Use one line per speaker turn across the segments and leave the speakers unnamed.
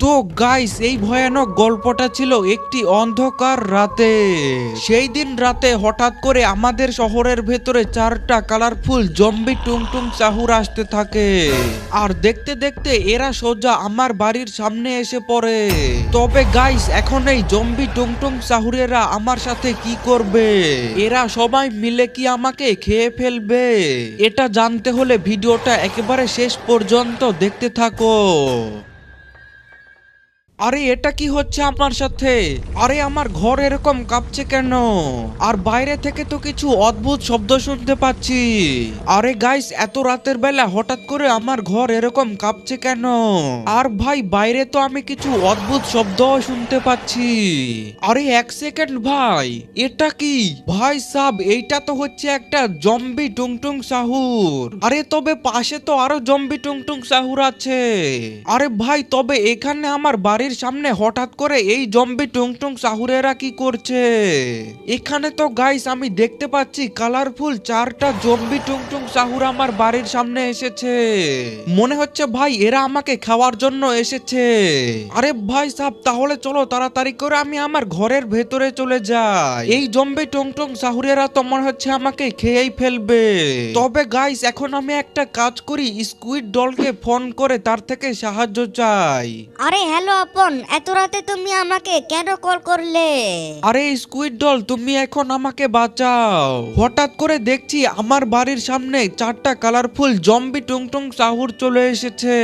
তো গাইস এই ভয়ানক গল্পটা ছিল একটি অন্ধকার রাতে। সেই দিন রাতে হঠাৎ করে আমাদের শহরের ভেতরে 4টা কালারফুল জম্বি টুংটুং চাহুর আসতে থাকে। আর দেখতে দেখতে এরা সোজা আমার বাড়ির সামনে এসে পড়ে। তবে গাইস এখন এই জম্বি টুংটুং চাহুরেরা আমার সাথে কি করবে? এরা সবাই মিলে কি আমাকে খেয়ে ফেলবে? এটা জানতে হলে ভিডিওটা একেবারে শেষ পর্যন্ত দেখতে থাকো। আরে এটা কি হচ্ছে আমার সাথে? আরে আমার ঘর এরকম কাঁপছে কেন? আর বাইরে থেকে তো কিছু অদ্ভুত শব্দ শুনতে পাচ্ছি। আরে গাইস এত রাতের বেলা হঠাৎ করে আমার ঘর এরকম কাঁপছে কেন? আর ভাই বাইরে তো আমি কিছু অদ্ভুত শব্দ শুনতে পাচ্ছি। আরে এক সেকেন্ড ভাই, এটা কি? ভাই সাব এইটা তো হচ্ছে একটা জম্বি টুংটুং চাহুর। আরে তবে পাশে তো আরো জম্বি টুংটুং চাহুর আছে। আরে ভাই তবে এখানে আমার বাড়ির সামনে হঠাৎ করে এই জম্বি টুংটুং চাহুরেরা কি করছে? এখানে তো গাইস আমি দেখতে পাচ্ছি কালারফুল 4টা জম্বি টুংটুং চাহুর আমার বাড়ির সামনে এসেছে। মনে হচ্ছে ভাই এরা আমাকে খাওয়ার জন্য এসেছে। আরে ভাই সাব তাহলে চলো তাড়াতাড়ি করে আমি আমার ঘরের ভেতরে চলে যাই। এই জম্বি টুংটুং চাহুরেরা তো মনে হচ্ছে আমাকে খেয়েই ফেলবে। তবে গাইস এখন আমি একটা কাজ করি, স্কুইড ডলকে ফোন করে তার থেকে সাহায্য চাই।
আরে হ্যালো আপন, এত রাতে তুমি আমাকে কেন কল করলে?
আরে স্কুইড ডল তুমি এখন আমাকে বাঁচাও। হঠাৎ করে দেখছি আমার বাড়ির সামনে 4টা কালারফুল জম্বি টুংটুং চাহুর চলে এসেছে।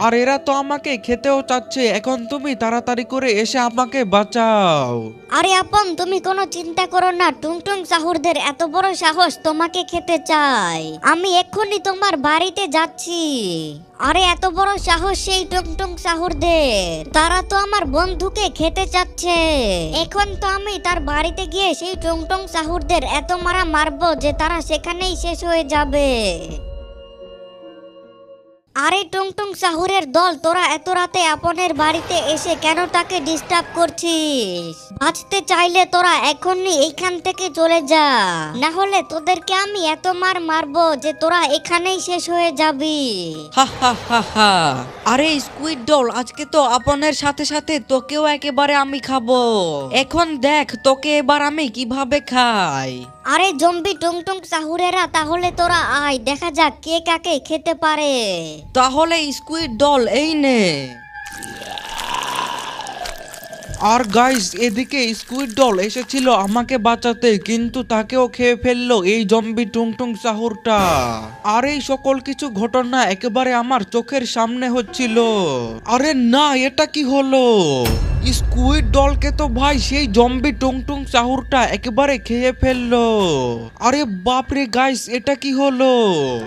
আর এরা তো আমাকে খেতেও চাচ্ছে। এখন তুমি তাড়াতাড়ি করে এসে আমাকে বাঁচাও।
আরে আপন তুমি কোনো চিন্তা করো না, টুংটুং চাহুরদের এত বড় সাহস তোমাকে খেতে চাই। আমি এক্ষুনি তোমার বাড়িতে যাচ্ছি। আরে এত বড় সাহস সেই টুংটুং চাহুরদের, তারা তো আমার বন্ধুকে খেতে চাচ্ছে। এখন তো আমি তার বাড়িতে গিয়ে সেই টুংটুং চাহুরদের এত মারা মারবো যে তারা সেখানেই শেষ হয়ে যাবে। আরে টুংটুং চাহুরের দল, তোরা এত রাতে আপনের বাড়িতে এসে কেন তাকে ডিস্টার্ব করছিস? বাঁচতে চাইলে তোরা এখনই এইখান থেকে চলে যা, না হলে তোদেরকে আমি এত মার মারবো যে তোরা এখানেই শেষ হয়ে যাবি।
হা হা হা হা। আরে স্কুইড ডল, আজকে তো আপনের সাথে সাথে তোকেও একেবারে আমি খাবো। এখন দেখ তোকে এবার আমি কিভাবে খাই।
আরে জম্বি টুংটুং চাহুরেরা, তাহলে তোরা আয়, দেখা যাক কে কাকে খেতে পারে।
তাহলে স্কুইড ডল এই নে।
আর গাইস এদিকে স্কুইড ডল এসেছিল আমাকে বাঁচাতে, কিন্তু তাকেও খেয়ে ফেললো এই জম্বি টুংটুং চাহুরটা। আর এই সকল কিছু ঘটনা একেবারে আমার চোখের সামনে হচ্ছিল। আরে না, এটা কি হলো? স্কুইড ডলকে তো ভাই সেই জম্বি টুংটুং চাহুরটা একেবারে খেয়ে ফেললো। আরে বাপরে গাইস, এটা কি হলো?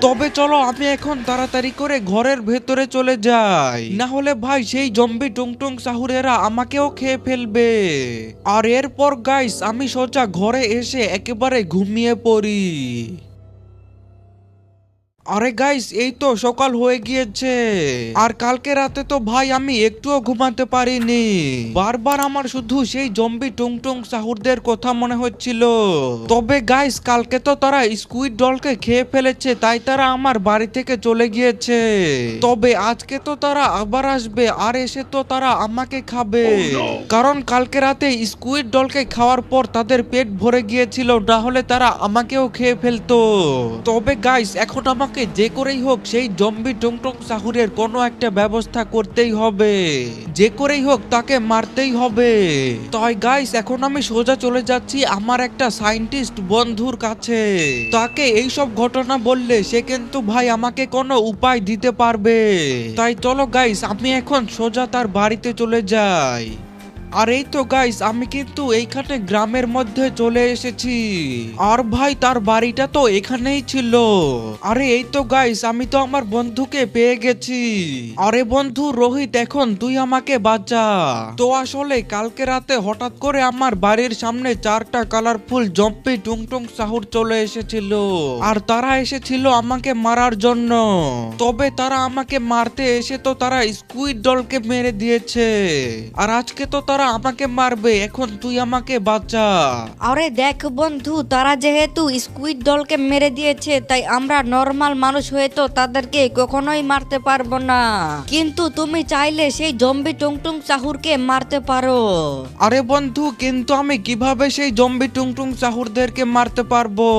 তবে চলো আমি এখন তাড়াতাড়ি করে ঘরের ভেতরে চলে যাই, না হলে ভাই সেই জম্বি টুংটুং চাহুরেরা আমাকেও খেয়ে ফেলবে। আর এরপর গাইস আমি সোজা ঘরে এসে একেবারে ঘুমিয়ে পড়ি। আরে গাইস এই তো সকাল হয়ে গিয়েছে। আর কালকে রাতে তো ভাই আমি একটুও ঘুমাতে পারিনি। বারবার আমার শুধু সেই জম্বি টুংটুং চাহুরদের কথা মনে হচ্ছিল। তবে গাইস কালকে তো তারা স্কুইড ডলকে খেয়ে ফেলেছে, তাই তারা আমার বাড়ি থেকে চলে গিয়েছে। তবে আজকে তো তারা আবার আসবে, আর এসে তো তারা আমাকে খাবে। কারণ কালকে রাতে স্কুইড ডলকে খাওয়ার পর তাদের পেট ভরে গিয়েছিল, না হলে তারা আমাকেও খেয়ে ফেলতো। তবে গাইস এখন আমাকে যে করেই হোক সেই জম্বি টুংটুং চাহুরের কোনো একটা ব্যবস্থা করতেই হবে। যে করেই হোক তাকে মারতেই হবে। তাই গাইস এখন আমি সোজা চলে যাচ্ছি আমার একটা সায়েন্টিস্ট বন্ধুর কাছে। তাকে এই সব ঘটনা বললে সে কিন্তু ভাই আমাকে কোনো উপায় দিতে পারবে। তাই চলো গাইস আমি এখন সোজা তার বাড়িতে চলে যাই। আর এই তো গাইস আমি কিন্তু এইখানে গ্রামের মধ্যে চলে এসেছি। আর ভাই তার বাড়িটা তো এখানেই ছিল। আরে এই তো গাইস আমি তো আমার বন্ধুকে পেয়ে গেছি। আরে বন্ধু রোহিত, এখন তুই আমাকে বাঁচা। তো আসলে কালকে রাতে হঠাৎ করে আমার বাড়ির সামনে 4টা কালারফুল জম্বি টুংটুং চাহুর চলে এসেছিল। আর তারা এসেছিল আমাকে মারার জন্য। তবে তারা আমাকে মারতে এসে তো তারা স্কুইড ডলকে মেরে দিয়েছে। আর আজকে তো তারা তারা আমাকে মারবে, এখন তুই আমাকে বাঁচা।
আরে দেখ বন্ধু, তারা যেহেতু স্কুইড ডলকে মেরে দিয়েছে, তাই আমরা নর্মাল মানুষ হয়ে তো তাদেরকে কখনোই মারতে পারবো না, কিন্তু তুমি চাইলে সেই জম্বি টুংটুং সাহুরকে মারতে পারো।
আরে বন্ধু, কিন্তু আমি কিভাবে সেই জম্বি টুংটুং সাহুরদেরকে মারতে পারবো?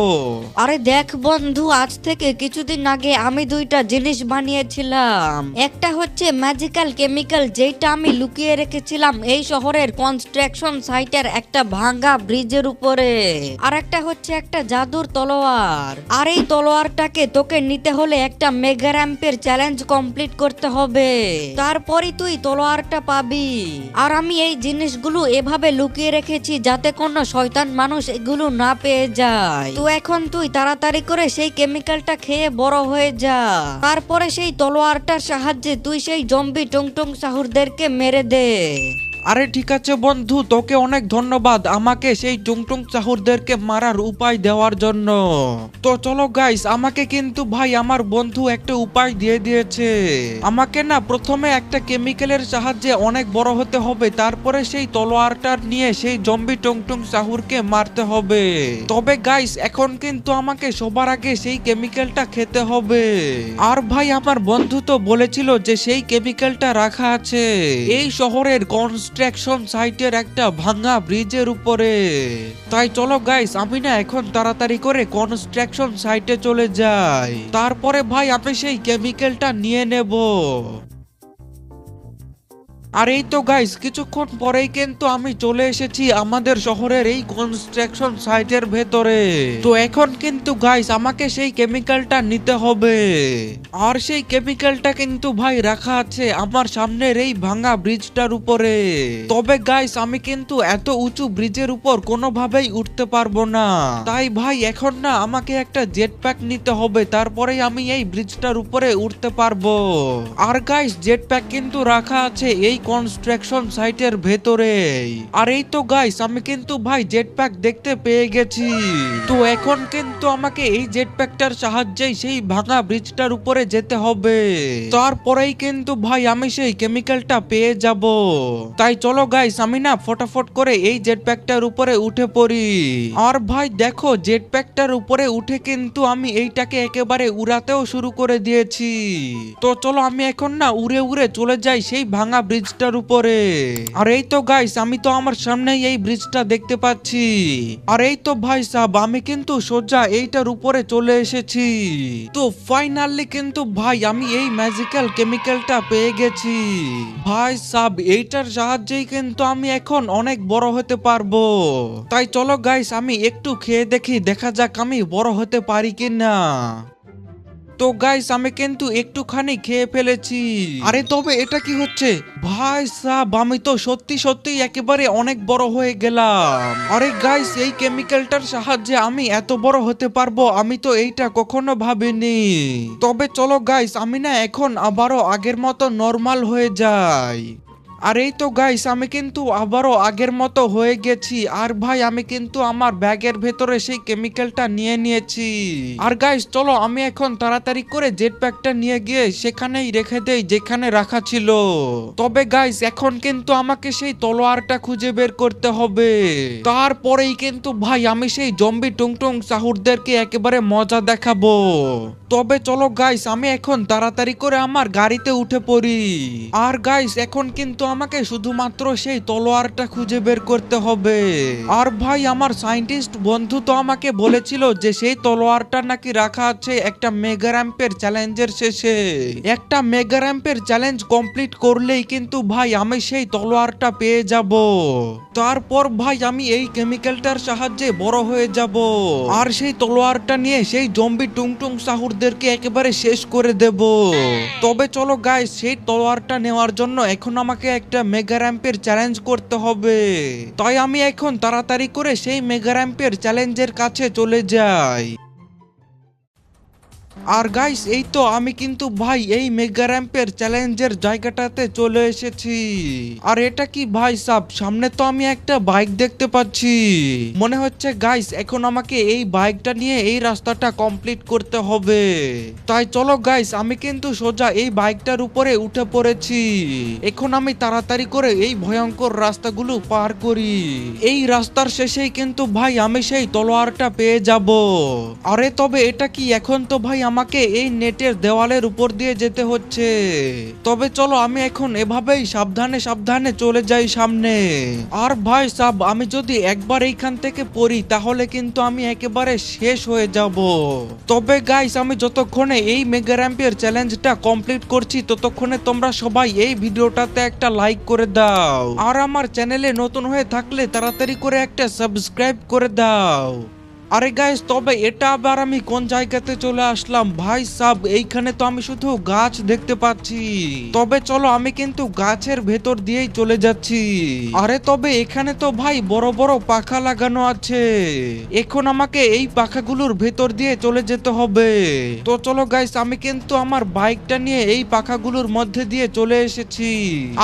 আরে দেখ বন্ধু, আজ থেকে কিছুদিন আগে আমি দুইটা জিনিস বানিয়েছিলাম। একটা হচ্ছে ম্যাজিক্যাল কেমিক্যাল, যেটা আমি লুকিয়ে রেখেছিলাম এই শহরের কনস্ট্রাকশন সাইটের একটা ভাঙ্গা ব্রিজের উপরে। আর একটা হচ্ছে একটা জাদুর তলোয়ার। আর এই তলোয়ারটাকে তোকে নিতে হলে একটা মেগা র্যাম্পের চ্যালেঞ্জ কমপ্লিট করতে হবে, তারপরই তুই তলোয়ারটা পাবি। আর আমি এই জিনিসগুলো এভাবে লুকিয়ে রেখেছি যাতে কোনো শয়তান মানুষ এগুলো না পেয়ে যায়। তো এখন তুই তাড়াতাড়ি করে সেই কেমিক্যালটা খেয়ে বড় হয়ে যা, তারপরে সেই তলোয়ারটার সাহায্যে তুই সেই জম্বি টুংটুং সাহুরদেরকে মেরে দে।
আরে ঠিক আছে বন্ধু, তোকে অনেক ধন্যবাদ আমাকে সেই টুংটুং সাহুরদেরকে মারার উপায় দেওয়ার জন্য। তো চলো গাইস, আমাকে কিন্তু ভাই আমার বন্ধু একটা উপায় দিয়ে দিয়েছে। আমাকে না প্রথমে একটা কেমিক্যালের সাহায্যে অনেক বড় হতে হবে, তারপরে সেই তলোয়ারটার নিয়ে সেই জম্বি টুংটুং সাহুরকে মারতে হবে। তবে গাইস, এখন কিন্তু আমাকে সবার আগে সেই কেমিক্যালটা খেতে হবে। আর ভাই আমার বন্ধু তো বলেছিল যে সেই কেমিক্যালটা রাখা আছে এই শহরের কনস্ট্রাকশন সাইটের একটা ভাঙা ব্রিজের উপরে। তাই চলো গাইস, আমি না এখন তাড়াতাড়ি করে কনস্ট্রাকশন সাইটে চলে যাই, তারপরে ভাই আমি সেই কেমিক্যালটা নিয়ে নেব। আর এই তো গাইস, কিছুক্ষণ পরেই কিন্তু আমি চলে এসেছি আমাদের শহরের এই কনস্ট্রাকশন সাইটের ভেতরে। তো এখন কিন্তু গাইস আমাকে সেই কেমিক্যালটা নিতে হবে। আর সেই কেমিক্যালটা কিন্তু ভাই রাখা আছে আমার সামনের এই ভাঙা ব্রিজটার উপরে। তবে গাইস, আমি কিন্তু এত উঁচু ব্রিজের উপর কোনোভাবেই উঠতে পারবো না, তাই ভাই এখন না আমাকে একটা জেট প্যাক নিতে হবে, তারপরে আমি এই ব্রিজটার উপরে উঠতে পারবো। আর গাইস, জেট প্যাক কিন্তু রাখা আছে এই কনস্ট্রাকশন সাইটের ভেতরে। আর এই তো গাইস, আমি কিন্তু ভাই জেট প্যাক দেখতে পেয়ে গেছি। তো এখন কিন্তু আমাকে এই জেট প্যাকটার সাহায্যেই সেই ভাঙা ব্রিজটার উপরে যেতে হবে, তারপরেই কিন্তু ভাই আমি সেই কেমিক্যালটা পেয়ে যাব। তাই চলো গাইস, আমি না ফটাফট করে এই জেট প্যাকটার উপরে উঠে পড়ি। আর ভাই দেখো, জেট প্যাকটার উপরে উঠে কিন্তু আমি এইটাকে একেবারে উড়াতেও শুরু করে দিয়েছি। তো চলো আমি এখন না উড়ে উড়ে চলে যাই সেই ভাঙা ব্রিজটার উপরে। আর এই তো গাইস, আমি তো আমার সামনেই এই ব্রিজটা দেখতে পাচ্ছি। আর এই তো ভাই সাহেব, আমি কিন্তু সোজা এইটার উপরে চলে এসেছি। তো ফাইনালি কিন্তু ভাই আমি এই ম্যাজিক্যাল কেমিক্যালটা পেয়ে গেছি। ভাই সাহেব, এইটার সাহায্যেই কিন্তু আমি এখন অনেক বড় হতে পারবো। তাই চলো গাইস, আমি একটু খেয়ে দেখি, দেখা যাক আমি বড় হতে পারি কিনা। তো গাইস, আমি কিন্তু একটুখানি খেয়ে ফেলেছি। আরে তবে এটা কি হচ্ছে? ভাই সাহেব, আমি তো সত্যি সত্যি একেবারে অনেক বড় হয়ে গেলাম। আরে গাইস, এই কেমিক্যালটার সাহায্যে আমি এত বড় হতে পারবো, আমি তো এইটা কখনো ভাবিনি। তবে চলো গাইস, আমি না এখন আবারও আগের মতো নর্মাল হয়ে যাই। আর এই তো গাইস, আমি কিন্তু আবারও আগের মতো হয়ে গেছি। আর ভাই আমি কিন্তু আমার ব্যাগের ভেতরে সেই কেমিক্যালটা নিয়ে নিয়েছি। আর গাইস চলো, আমি এখন তাড়াতাড়ি করে জেট প্যাকটা নিয়ে গিয়ে সেখানেই রেখে দেই যেখানে রাখা ছিল। তবে গাইস, এখন কিন্তু আমাকে সেই তলোয়ারটা খুঁজে বের করতে হবে, তারপরেই কিন্তু ভাই আমি সেই জম্বি টুংটুং সাহুরদেরকে একেবারে মজা দেখাবো। তবে চলো গাইস, আমি এখন তাড়াতাড়ি করে আমার গাড়িতে উঠে পড়ি। আর গাইস, এখন কিন্তু আমাকে শুধুমাত্র সেই তলোয়ারটা খুঁজে বের করতে হবে। আর ভাই আমার সায়েন্টিস্ট বন্ধু তো আমাকে বলেছিল যে সেই তলোয়ারটা নাকি রাখা আছে একটা মেগা র্যাম্পের চ্যালেঞ্জের শেষে। একটা মেগা র্যাম্পের চ্যালেঞ্জ কমপ্লিট করলেই কিন্তু ভাই আমি সেই তলোয়ারটা পেয়ে যাব। তারপর ভাই আমি এই কেমিক্যালটার সাহায্যে বড় হয়ে যাব, আর সেই তলোয়ারটা নিয়ে সেই জম্বি টুংটুং সাহুরদেরকে একেবারে শেষ করে দেব। তবে চলো গাইস, সেই তলোয়ারটা নেওয়ার জন্য এখন আমাকে একটা মেগা র্যাম্পের চ্যালেঞ্জ করতে হবে। তাই আমি এখন তাড়াতাড়ি করে সেই মেগা র্যাম্পের চ্যালেঞ্জের কাছে চলে যাই। আর গাইস এই তো আমি কিন্তু ভাই এই মেগা র্যাম্পের চ্যালেঞ্জের জায়গাটাতে চলে এসেছি। আর এটা কি ভাই সাব, সামনে তো আমি একটা বাইক দেখতে পাচ্ছি। মনে হচ্ছে গাইস এখন আমাকে এই বাইকটা নিয়ে এই রাস্তাটা কমপ্লিট করতে হবে। তাই চলো গাইস আমি কিন্তু সোজা এই বাইকটার উপরে উঠে পড়েছি। এখন আমি তাড়াতাড়ি করে এই ভয়ঙ্কর রাস্তাগুলো পার করি। এই রাস্তার শেষেই কিন্তু ভাই আমি সেই তলোয়ারটা পেয়ে যাব। আরে তবে এটা কি, এখন তো ভাই আমাকে এই নেটের দেওয়ালের উপর দিয়ে যেতে হচ্ছে। তবে চলো আমি এখন এভাবেই সাবধানে সাবধানে চলে যাই সামনে। আর ভাই সাব আমি যদি একবার এইখান থেকে পড়ি তাহলে কিন্তু আমি একেবারে শেষ হয়ে যাব। তবে গাইস আমি যতক্ষণে এই মেগা র্যাম্পের চ্যালেঞ্জটা কমপ্লিট করছি ততক্ষণে তোমরা সবাই এই ভিডিওটাতে একটা লাইক করে দাও। আর আমার চ্যানেলে নতুন হয়ে থাকলে তাড়াতাড়ি করে একটা সাবস্ক্রাইব করে দাও। আরে গাইস তবে এটা আবার আমি কোন জায়গাতে চলে আসলাম ভাই সাব, এইখানে তো আমি শুধু গাছ দেখতে পাচ্ছি। তবে চলো আমি কিন্তু গাছের ভেতর দিয়েই চলে যাচ্ছি। আরে তবে এখানে তো ভাই বড় বড় পাখা লাগানো আছে, এখন আমাকে এই পাখাগুলোর ভেতর দিয়ে চলে যেতে হবে। তো চলো গাইস আমি কিন্তু আমার বাইকটা নিয়ে এই পাখাগুলোর মধ্যে দিয়ে চলে এসেছি।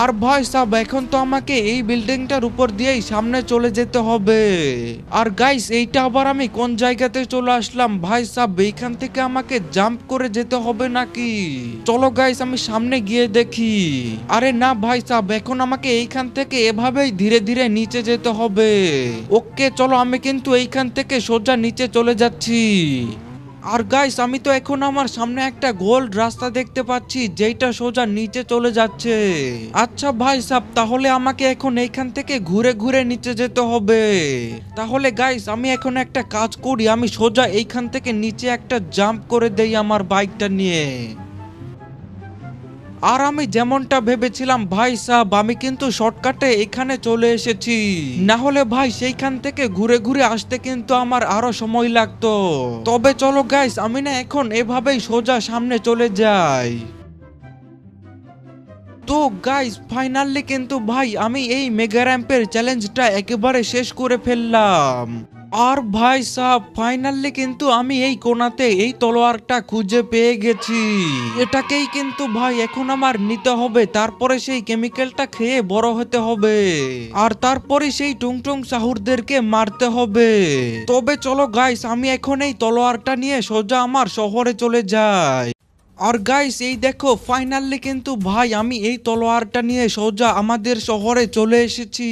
আর ভাই সাব এখন তো আমাকে এই বিল্ডিংটার উপর দিয়েই সামনে চলে যেতে হবে। আর গাইস এইটা আবার আমি কোন জায়গাতে চলে আসলাম ভাই সাব, এইখান থেকে আমাকে জাম্প করে যেতে হবে নাকি? চলো গাইস আমি সামনে গিয়ে দেখি। আরে না ভাই সাব এখন আমাকে এইখান থেকে এভাবেই ধীরে ধীরে নিচে যেতে হবে। ওকে চলো আমি কিন্তু এইখান থেকে সোজা নিচে চলে যাচ্ছি। আর গাইস আমি তো এখন আমার সামনে একটা গোল্ড রাস্তা দেখতে পাচ্ছি যেটা সোজা নিচে চলে যাচ্ছে। আচ্ছা ভাই সাব তাহলে আমাকে এখন এইখান থেকে ঘুরে ঘুরে নিচে যেতে হবে। তাহলে গাইস আমি এখন একটা কাজ করি, আমি সোজা এইখান থেকে নিচে একটা জাম্প করে দেই আমার বাইকটা নিয়ে। আর আমি যেমনটা ভেবেছিলাম ভাই সাহেব আমি কিন্তু শর্টকাটে এখানে চলে এসেছি, না হলে ভাই সেইখান থেকে ঘুরে ঘুরে আসতে কিন্তু আমার আরো সময় লাগতো। তবে চলো গাইস আমি না এখন এভাবেই সোজা সামনে চলে যাই। তো গাইস ফাইনালি কিন্তু ভাই আমি এই মেগা র্যাম্পের চ্যালেঞ্জটা একেবারে শেষ করে ফেললাম। আর ভাই সাহেব ফাইনালি কিন্তু আমি এই কোণাতে এই তলোয়ারটা খুঁজে পেয়ে গেছি। এটাকেই কিন্তু ভাই এখন আমার নিতে হবে, তারপরে সেই কেমিক্যালটা খেয়ে বড় হতে হবে, আর তারপরে সেই টুংটুং সাহুরদেরকে মারতে হবে। তবে চলো গাইস আমি এখন এই তলোয়ারটা নিয়ে সোজা আমার শহরে চলে যাই। আর গাইস এই দেখো ফাইনালি কিন্তু ভাই আমি এই তলোয়ারটা নিয়ে সোজা আমাদের শহরে চলে এসেছি।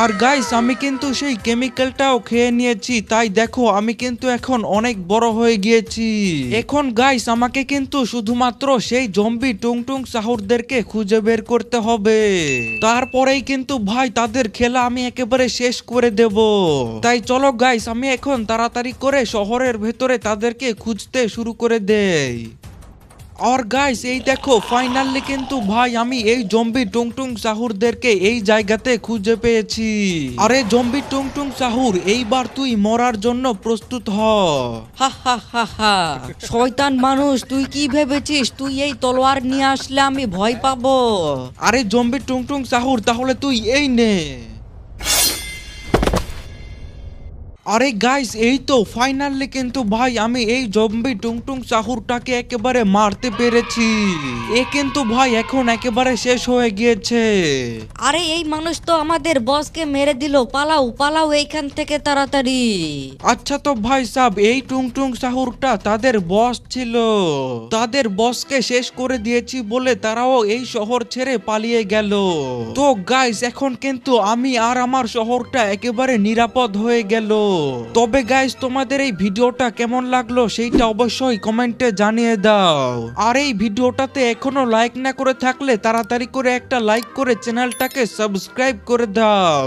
আর গাইস আমি কিন্তু সেই কেমিক্যালটাও খেয়ে নিয়েছি, তাই দেখো আমি কিন্তু এখন অনেক বড় হয়ে গিয়েছি। এখন গাইস আমাকে কিন্তু শুধুমাত্র সেই জম্বি টুংটুং সাহুরদেরকে খুঁজে বের করতে হবে, তারপরেই কিন্তু ভাই তাদের খেলা আমি একেবারে শেষ করে দেব। তাই চলো গাইস আমি এখন তাড়াতাড়ি করে শহরের ভেতরে তাদেরকে খুঁজতে শুরু করে দেই। আর গাইস এই দেখো ফাইনালি কিন্তু ভাই আমি এই জম্বি টুংটুং সাহুরদেরকে এই জায়গাতে খুঁজে পেয়েছি। আরে জম্বি টুংটুং সাহুর এইবার তুই মরার জন্য প্রস্তুত হ।
হা হা হা হা, শয়তান মানুষ তুই কি ভেবেছিস তুই এই তলোয়ার নিয়ে আসলে আমি ভয় পাবো?
আরে জম্বি টুংটুং সাহুর তাহলে তুই এই নে। আরে গাইস এই তো ফাইনালি কিন্তু ভাই আমি এই জম্বি টুংটুং সাহুরটাকে একেবারে মারতে পেরেছি। এ কিন্তু ভাই এখন একেবারে শেষ হয়ে গিয়েছে।
আরে এই মানুষ তো আমাদের বসকে মেরে দিল, পালাও পালাও এইখান থেকে তাড়াতাড়ি।
আচ্ছা তো ভাই সাহেব এই টুংটুং সাহুরটা তাদের বস ছিল, তাদের বসকে শেষ করে দিয়েছি বলে তারাও এই শহর ছেড়ে পালিয়ে গেল। তো গাইস এখন কিন্তু আমি আর আমার শহরটা একেবারে নিরাপদ হয়ে গেল। তবে গাইস তোমাদের এই ভিডিওটা কেমন লাগলো সেইটা অবশ্যই কমেন্টে জানিয়ে দাও। আর এই ভিডিওটাতে এখনো লাইক না করে থাকলে তাড়াতাড়ি করে একটা লাইক করে চ্যানেলটাকে সাবস্ক্রাইব করে দাও।